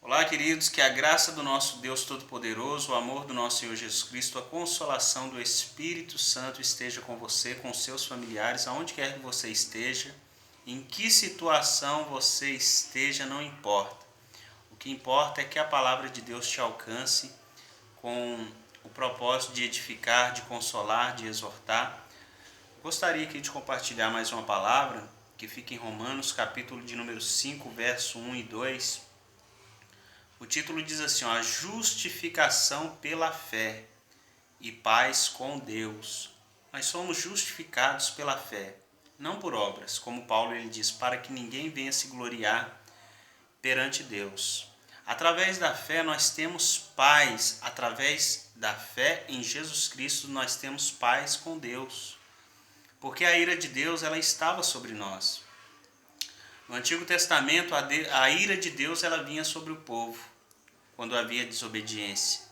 Olá, queridos, que a graça do nosso Deus Todo-Poderoso, o amor do nosso Senhor Jesus Cristo, a consolação do Espírito Santo esteja com você, com seus familiares, aonde quer que você esteja, em que situação você esteja, não importa. O que importa é que a palavra de Deus te alcance com o propósito de edificar, de consolar, de exortar. Gostaria aqui de compartilhar mais uma palavra que fica em Romanos, capítulo de número 5, verso 1 e 2. O título diz assim, a justificação pela fé e paz com Deus. Nós somos justificados pela fé, não por obras, como Paulo ele diz, para que ninguém venha se gloriar perante Deus. Através da fé nós temos paz, através da fé em Jesus Cristo nós temos paz com Deus. Porque a ira de Deus ela estava sobre nós. No Antigo Testamento, a ira de Deus ela vinha sobre o povo, quando havia desobediência,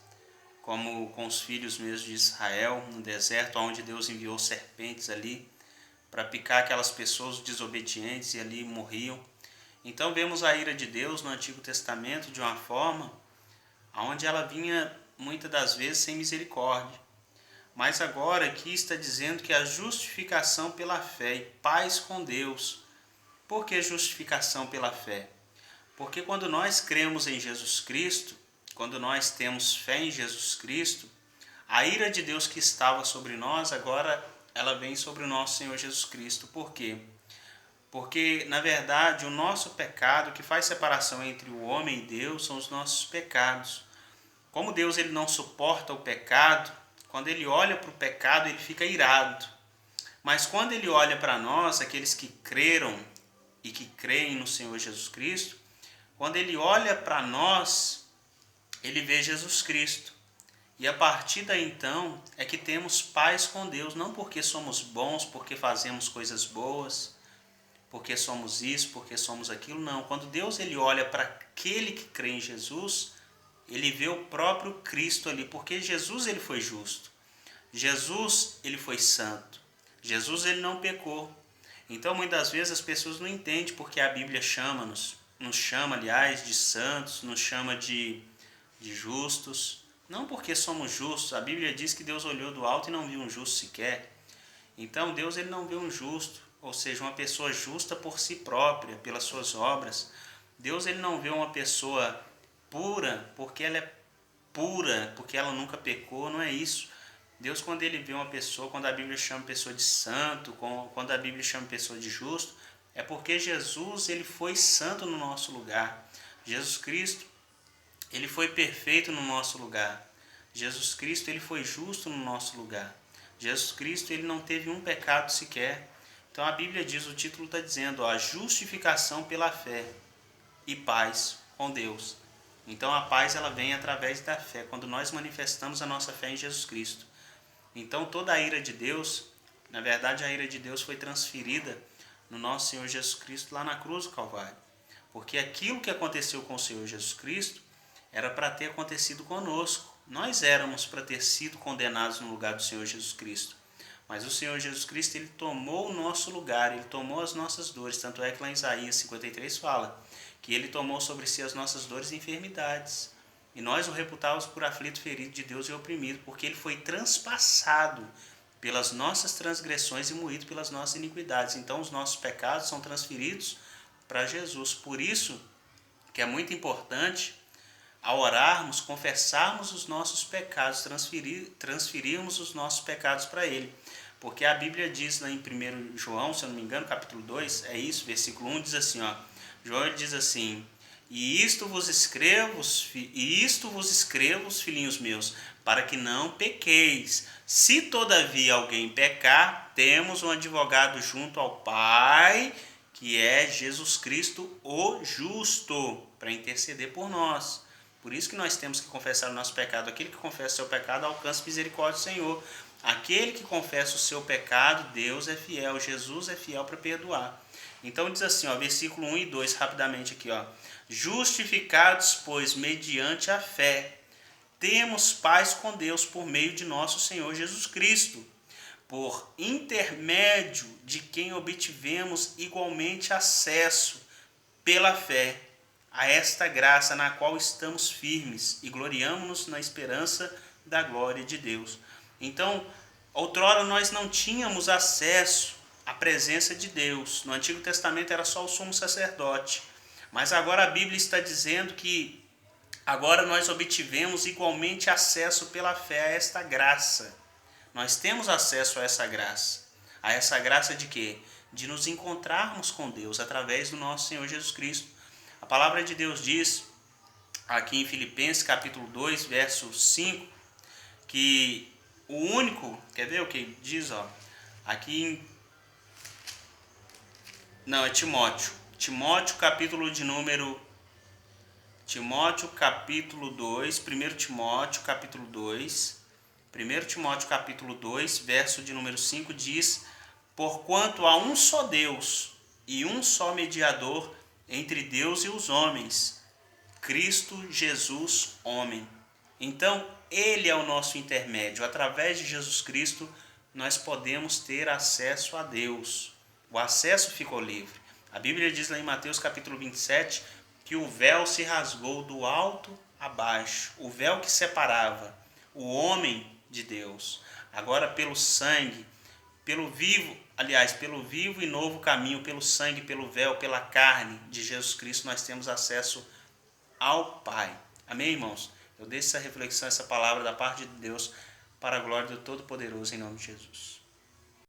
como com os filhos mesmo de Israel, no deserto, onde Deus enviou serpentes ali, para picar aquelas pessoas desobedientes e ali morriam. Então vemos a ira de Deus no Antigo Testamento de uma forma onde ela vinha muitas das vezes sem misericórdia. Mas agora aqui está dizendo que a justificação pela fé e paz com Deus. Por que justificação pela fé? Porque quando nós cremos em Jesus Cristo, quando nós temos fé em Jesus Cristo, a ira de Deus que estava sobre nós, agora ela vem sobre o nosso Senhor Jesus Cristo. Por quê? Porque, na verdade, o nosso pecado, que faz separação entre o homem e Deus, são os nossos pecados. Como Deus ele não suporta o pecado, quando ele olha para o pecado, ele fica irado. Mas quando ele olha para nós, aqueles que creram e que creem no Senhor Jesus Cristo, quando ele olha para nós, ele vê Jesus Cristo. E a partir daí então é que temos paz com Deus, não porque somos bons, porque fazemos coisas boas, porque somos isso, porque somos aquilo, não. Quando Deus ele olha para aquele que crê em Jesus, ele vê o próprio Cristo ali, porque Jesus ele foi justo. Jesus ele foi santo. Jesus ele não pecou. Então muitas vezes as pessoas não entendem porque a Bíblia nos chama aliás de santos, nos chama de justos. Não porque somos justos, a Bíblia diz que Deus olhou do alto e não viu um justo sequer. Então Deus ele não vê um justo, ou seja, uma pessoa justa por si própria, pelas suas obras. Deus ele não vê uma pessoa pura porque ela é pura, porque ela nunca pecou, não é isso. Deus, quando ele vê uma pessoa, quando a Bíblia chama a pessoa de santo, quando a Bíblia chama a pessoa de justo, é porque Jesus ele foi santo no nosso lugar. Jesus Cristo ele foi perfeito no nosso lugar. Jesus Cristo ele foi justo no nosso lugar. Jesus Cristo ele não teve um pecado sequer. Então a Bíblia diz, o título está dizendo, a justificação pela fé e paz com Deus. Então a paz ela vem através da fé, quando nós manifestamos a nossa fé em Jesus Cristo. Então toda a ira de Deus, na verdade a ira de Deus foi transferida no nosso Senhor Jesus Cristo lá na cruz do Calvário. Porque aquilo que aconteceu com o Senhor Jesus Cristo era para ter acontecido conosco. Nós éramos para ter sido condenados no lugar do Senhor Jesus Cristo. Mas o Senhor Jesus Cristo ele tomou o nosso lugar, ele tomou as nossas dores. Tanto é que lá em Isaías 53 fala que ele tomou sobre si as nossas dores e enfermidades. E nós o reputávamos por aflito, ferido de Deus e oprimido, porque ele foi transpassado pelas nossas transgressões e moído pelas nossas iniquidades. Então os nossos pecados são transferidos para Jesus. Por isso que é muito importante, ao orarmos, confessarmos os nossos pecados, transferirmos os nossos pecados para ele. Porque a Bíblia diz lá em 1 João, se eu não me engano, capítulo 2, é isso, versículo 1, diz assim, João diz assim, e isto vos escrevo, filhinhos meus, para que não pequeis. Se todavia alguém pecar, temos um advogado junto ao Pai, que é Jesus Cristo, o justo, para interceder por nós. Por isso que nós temos que confessar o nosso pecado. Aquele que confessa o seu pecado alcança misericórdia do Senhor. Aquele que confessa o seu pecado, Deus é fiel, Jesus é fiel para perdoar. Então diz assim, versículo 1 e 2, rapidamente aqui, justificados, pois, mediante a fé, temos paz com Deus por meio de nosso Senhor Jesus Cristo, por intermédio de quem obtivemos igualmente acesso pela fé a esta graça na qual estamos firmes e gloriamo-nos na esperança da glória de Deus. Então, outrora nós não tínhamos acesso à presença de Deus. No Antigo Testamento era só o sumo sacerdote. Mas agora a Bíblia está dizendo que agora nós obtivemos igualmente acesso pela fé a esta graça. Nós temos acesso a essa graça. A essa graça de quê? De nos encontrarmos com Deus através do nosso Senhor Jesus Cristo. A palavra de Deus diz, aqui em Filipenses capítulo 2, verso 5, que o único, quer ver o que diz? Aqui em... Não, é Timóteo. Timóteo capítulo 2, 1 Timóteo capítulo 2, 1 Timóteo capítulo 2, verso de número 5 diz: porquanto há um só Deus e um só mediador entre Deus e os homens, Cristo Jesus, homem. Então, Ele é o nosso intermédio. Através de Jesus Cristo, nós podemos ter acesso a Deus. O acesso ficou livre. A Bíblia diz lá em Mateus capítulo 27 que o véu se rasgou do alto a baixo. O véu que separava o homem de Deus. Agora, pelo sangue, pelo vivo e novo caminho, pelo sangue, pelo véu, pela carne de Jesus Cristo, nós temos acesso ao Pai. Amém, irmãos? Eu deixo essa reflexão, essa palavra da parte de Deus para a glória do Todo-Poderoso, em nome de Jesus.